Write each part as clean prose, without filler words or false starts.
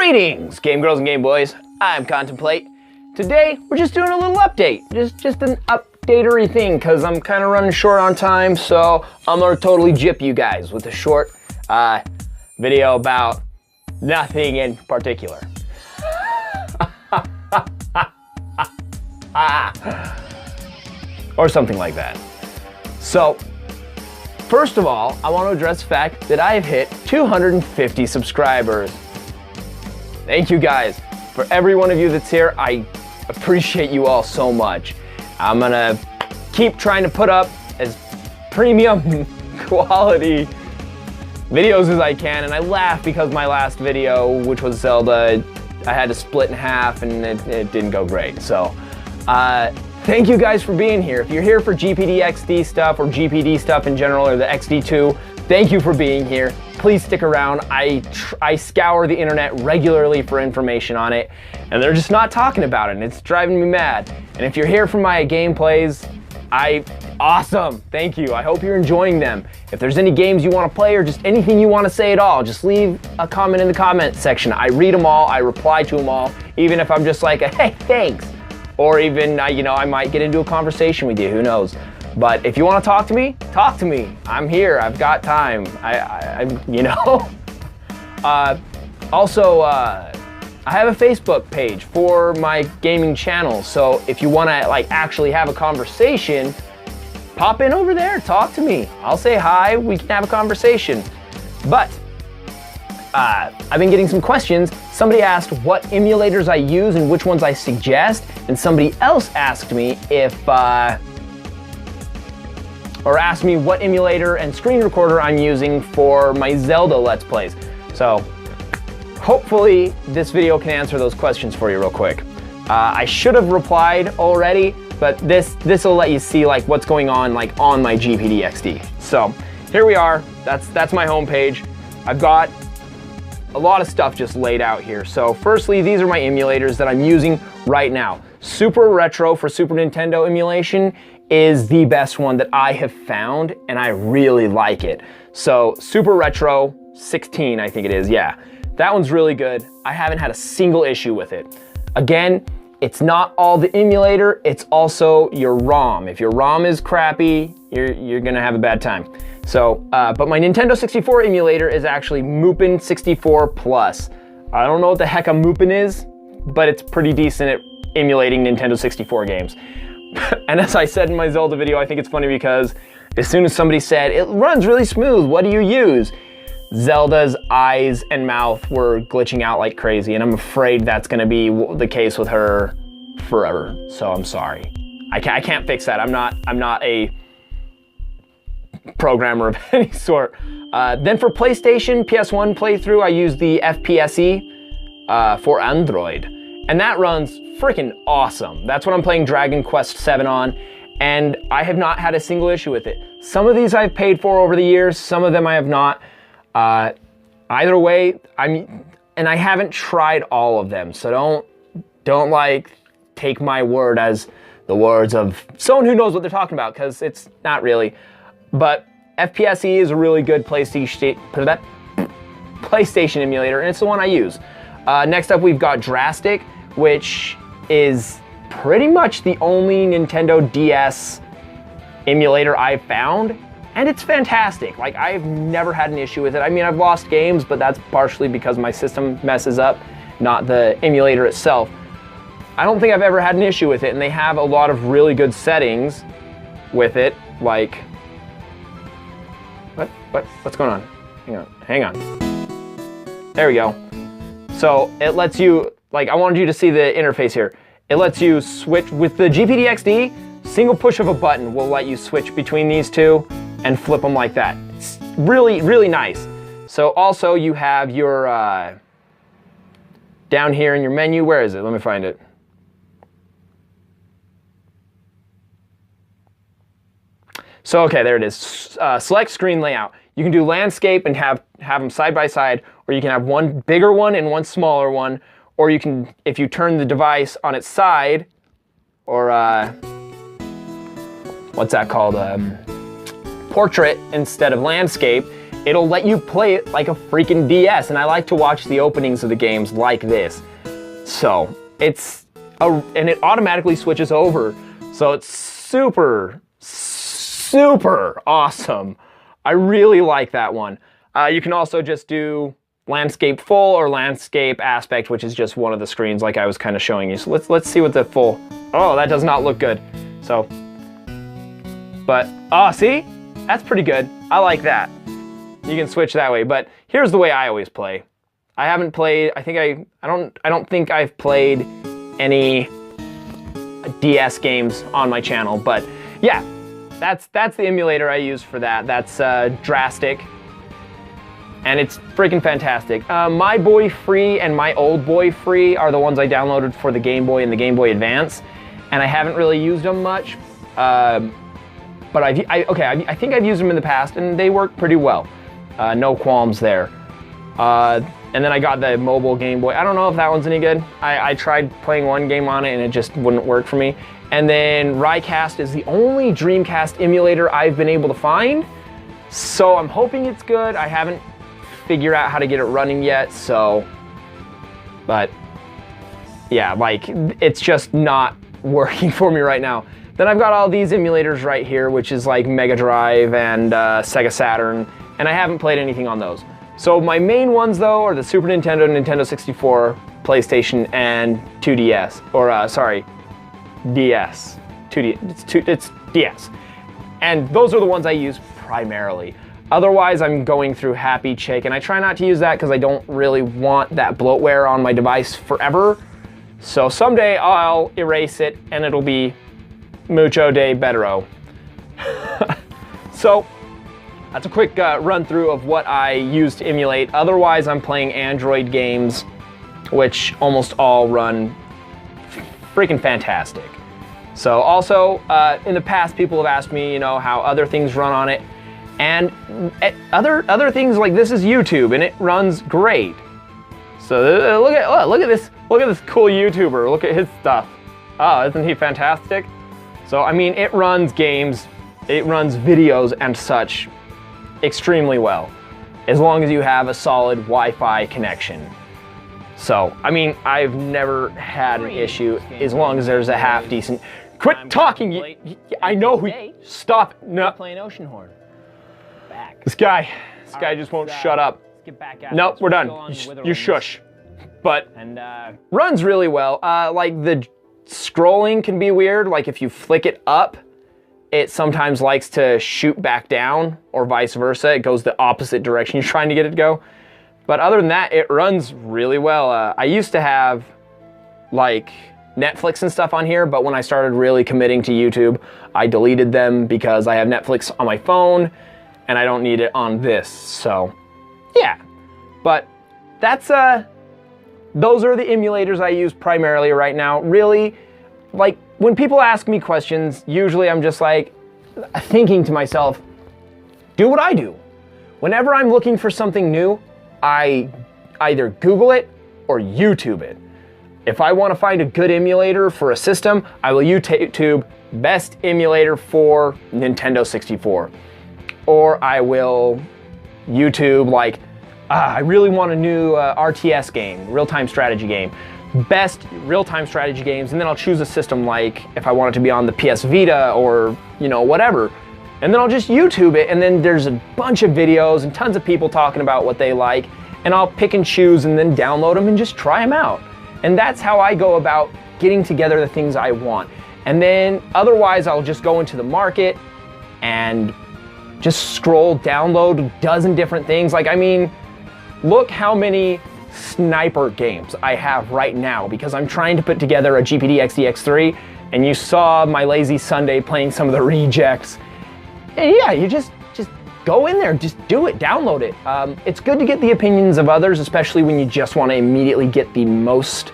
Greetings, game girls and game boys. I'm Contempl8. Today, we're just doing a little update. Just an updatery thing, because I'm kind of running short on time, so I'm going to totally gyp you guys with a short video about nothing in particular. Or something like that. So, first of all, I want to address the fact that I have hit 250 subscribers. Thank you guys. For every one of you that's here, I appreciate you all so much. I'm gonna keep trying to put up as premium quality videos as I can, and I laugh because my last video, which was Zelda, I had to split in half and it didn't go great. So, thank you guys for being here. If you're here for GPD XD stuff or GPD stuff in general or the XD2, thank you for being here. Please stick around. I scour the internet regularly for information on it, and they're just not talking about it, and it's driving me mad. And if you're here for my gameplays, awesome, thank you. I hope you're enjoying them. If there's any games you want to play or just anything you want to say at all, just leave a comment in the comment section. I read them all, I reply to them all, even if I'm just like, hey, thanks. Or even, I might get into a conversation with you, who knows. But if you want to talk to me, talk to me. I'm here, I've got time. Also, I have a Facebook page for my gaming channel. So if you want to actually have a conversation, pop in over there, talk to me. I'll say hi, we can have a conversation. But I've been getting some questions. Somebody asked what emulators I use and which ones I suggest. And somebody else asked me or asked me what emulator and screen recorder I'm using for my Zelda Let's Plays. So hopefully this video can answer those questions for you real quick. I should have replied already, but this will let you see what's going on on my GPD XD. So here we are. That's my homepage. I've got a lot of stuff just laid out here. So firstly, these are my emulators that I'm using right now. Super Retro for Super Nintendo emulation is the best one that I have found, and I really like it. So Super Retro 16, I think it is, yeah. That one's really good. I haven't had a single issue with it. Again, it's not all the emulator, it's also your ROM. If your ROM is crappy, you're gonna have a bad time. So, but my Nintendo 64 emulator is actually Mupen 64 Plus. I don't know what the heck a Mupen is, but it's pretty decent at emulating Nintendo 64 games. And as I said in my Zelda video, I think it's funny because as soon as somebody said, it runs really smooth, what do you use? Zelda's eyes and mouth were glitching out like crazy, and I'm afraid that's gonna be the case with her forever. So I'm sorry. I can't fix that. I'm not a programmer of any sort. Then for PlayStation, PS1 playthrough, I use the FPSE for Android. And that runs freaking awesome. That's what I'm playing Dragon Quest VII on, and I have not had a single issue with it. Some of these I've paid for over the years, some of them I have not. Either way, and I haven't tried all of them, so don't take my word as the words of someone who knows what they're talking about, because it's not really. But FPSE is a really good PlayStation emulator, and it's the one I use. Next up, we've got Drastic, which is pretty much the only Nintendo DS emulator I've found, and it's fantastic. I've never had an issue with it. I mean, I've lost games, but that's partially because my system messes up, not the emulator itself. I don't think I've ever had an issue with it, and they have a lot of really good settings with it, what's going on? Hang on. There we go. So it lets you, I wanted you to see the interface here. It lets you switch with the GPD XD, single push of a button will let you switch between these two and flip them like that. It's really, really nice. So also you have your, down here in your menu, where is it? Let me find it. So okay, there it is. Select screen layout. You can do landscape and have them side by side, or you can have one bigger one and one smaller one, or you can, if you turn the device on its side, or what's that called? Portrait instead of landscape, it'll let you play it like a freaking DS, and I like to watch the openings of the games like this. So and it automatically switches over, so it's super, super awesome. I really like that one. You can also just do landscape full or landscape aspect, which is just one of the screens like I was kind of showing you. So let's see what the full, oh, that does not look good. So, but, oh, see? That's pretty good. I like that. You can switch that way, but here's the way I always play. I haven't played, I don't think I've played any DS games on my channel, but yeah, that's the emulator I use for that. That's Drastic, and it's freaking fantastic. My Boy Free and My Old Boy Free are the ones I downloaded for the Game Boy and the Game Boy Advance, and I haven't really used them much, but I think I've used them in the past, and they work pretty well. No qualms there. And then I got the mobile Game Boy. I don't know if that one's any good. I tried playing one game on it and it just wouldn't work for me. And then Rycast is the only Dreamcast emulator I've been able to find. So I'm hoping it's good. I haven't figured out how to get it running yet, so. But yeah, like it's just not working for me right now. Then I've got all these emulators right here, which is like Mega Drive and Sega Saturn, and I haven't played anything on those. So my main ones though are the Super Nintendo, Nintendo 64, PlayStation, and 2DS, or sorry, DS. It's DS. And those are the ones I use primarily. Otherwise, I'm going through Happy Chick, and I try not to use that because I don't really want that bloatware on my device forever. So someday I'll erase it and it'll be mucho de bettero. So that's a quick run through of what I use to emulate. Otherwise, I'm playing Android games, which almost all run freaking fantastic. So also, in the past, people have asked me, you know, how other things run on it. And other things like this is YouTube, and it runs great. So look at this cool YouTuber. Look at his stuff. Oh, isn't he fantastic? So I mean, it runs games, it runs videos and such extremely well, as long as you have a solid Wi-Fi connection. So I mean, I've never had an issue as long as there's a half decent. Quit talking! I know who. Stop! No. Playing Oceanhorn. Back. This guy just won't shut up. Get back at Nope, we're done. You shush. But runs really well. Like the scrolling can be weird. Like if you flick it up, it sometimes likes to shoot back down, or vice versa. It goes the opposite direction you're trying to get it to go. But other than that, it runs really well. I used to have like Netflix and stuff on here, but when I started really committing to YouTube, I deleted them because I have Netflix on my phone and I don't need it on this. So yeah, but that's those are the emulators I use primarily right now. Really, like when people ask me questions, usually I'm just like thinking to myself, do what I do. Whenever I'm looking for something new, I either Google it or YouTube it. If I want to find a good emulator for a system, I will YouTube best emulator for Nintendo 64. Or I will YouTube like, I really want a new RTS game, real-time strategy game. Best real-time strategy games, and then I'll choose a system like if I want it to be on the PS Vita or, you know, whatever. And then I'll just YouTube it, and then there's a bunch of videos and tons of people talking about what they like, and I'll pick and choose and then download them and just try them out. And that's how I go about getting together the things I want. And then otherwise I'll just go into the market and just scroll, download a dozen different things. Like, I mean, look how many sniper games I have right now because I'm trying to put together a GPD XDX3, and you saw my lazy Sunday playing some of the rejects. And yeah, you just go in there, just do it, download it. It's good to get the opinions of others, especially when you just want to immediately get the most,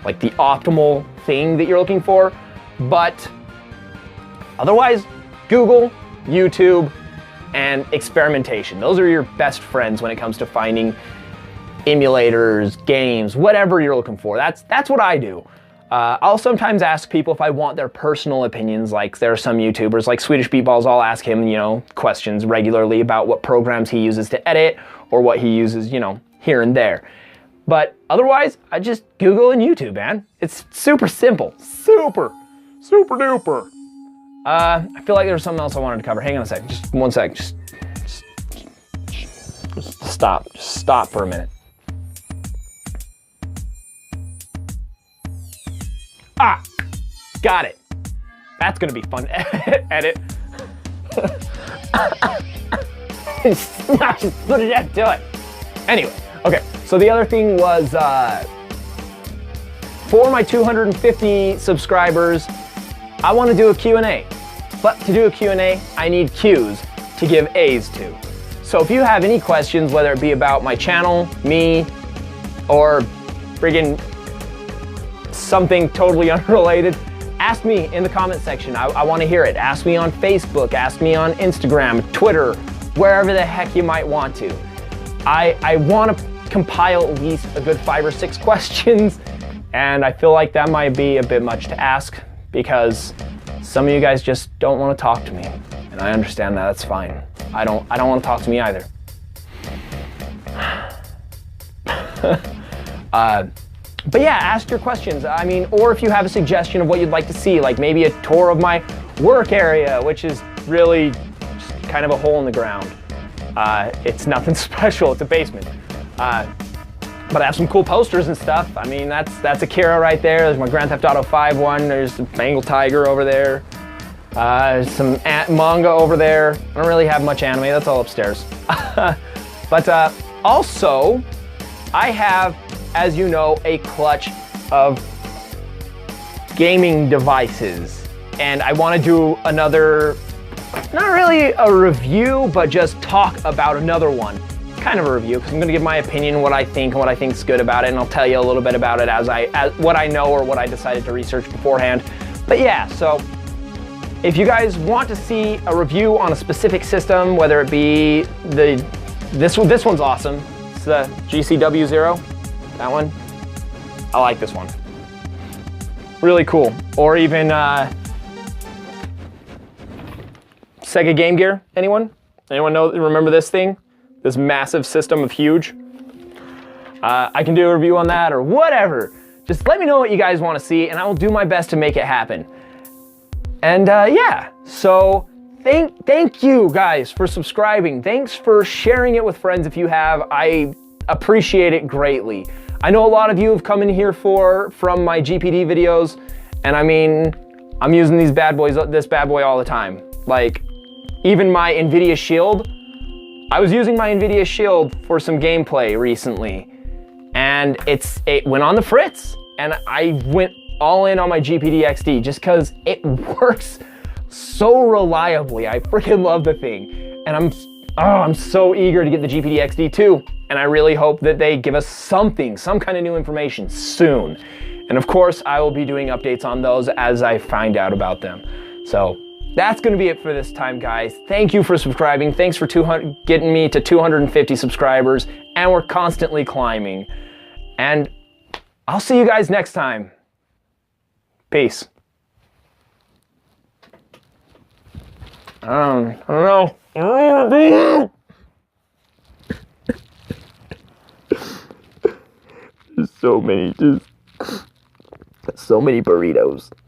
like the optimal thing that you're looking for. But otherwise, Google, YouTube, and experimentation. Those are your best friends when it comes to finding emulators, games, whatever you're looking for. That's what I do. I'll sometimes ask people if I want their personal opinions, like there are some YouTubers, like Swedish BeatBalls, I'll ask him, you know, questions regularly about what programs he uses to edit or what he uses, you know, here and there. But otherwise, I just Google and YouTube, man. It's super simple. Super duper. I feel like there's something else I wanted to cover. Hang on a second, just 1 sec. Just stop. Just stop for a minute. Ah, got it. That's gonna be fun to edit. Put it up, do it. Anyway, okay, so the other thing was, for my 250 subscribers, I wanna do a Q&A. But to do a Q&A, I need Q's to give A's to. So if you have any questions, whether it be about my channel, me, or friggin' something totally unrelated, ask me in the comment section. I want to hear it. Ask me on Facebook, ask me on Instagram, Twitter, wherever the heck you might want to. I want to compile at least a good 5 or 6 questions, and I feel like that might be a bit much to ask because some of you guys just don't want to talk to me, and I understand that. That's fine. I don't want to talk to me either. But yeah, ask your questions. I mean, or if you have a suggestion of what you'd like to see, like maybe a tour of my work area, which is really just kind of a hole in the ground. It's nothing special, it's a basement. But I have some cool posters and stuff. I mean, that's Akira right there. There's my Grand Theft Auto 5 one. There's the Bengal Tiger over there. Some manga over there. I don't really have much anime, that's all upstairs. But also, I have, as you know, a clutch of gaming devices. And I want to do another, not really a review, but just talk about another one. Kind of a review, because I'm going to give my opinion, what I think, and what I think is good about it, and I'll tell you a little bit about it as what I know or what I decided to research beforehand. But yeah, so if you guys want to see a review on a specific system, whether it be this one's awesome. It's the GCW0. That one, I like this one. Really cool. Or even Sega Game Gear. Anyone? Anyone remember this thing? This massive system of huge. I can do a review on that or whatever. Just let me know what you guys want to see, and I will do my best to make it happen. And yeah, so thank you guys for subscribing. Thanks for sharing it with friends if you have. I appreciate it greatly. I know a lot of you have come in here from my GPD videos, and I mean, I'm using this bad boy all the time. Like, even my NVIDIA Shield, I was using my NVIDIA Shield for some gameplay recently, and it went on the fritz, and I went all in on my GPD XD just because it works so reliably. I freaking love the thing, and I'm so eager to get the GPD XD too. And I really hope that they give us some kind of new information soon. And of course, I will be doing updates on those as I find out about them. So that's gonna be it for this time, guys. Thank you for subscribing. Thanks for getting me to 250 subscribers, and we're constantly climbing. And I'll see you guys next time. Peace. I don't know. There's so many burritos.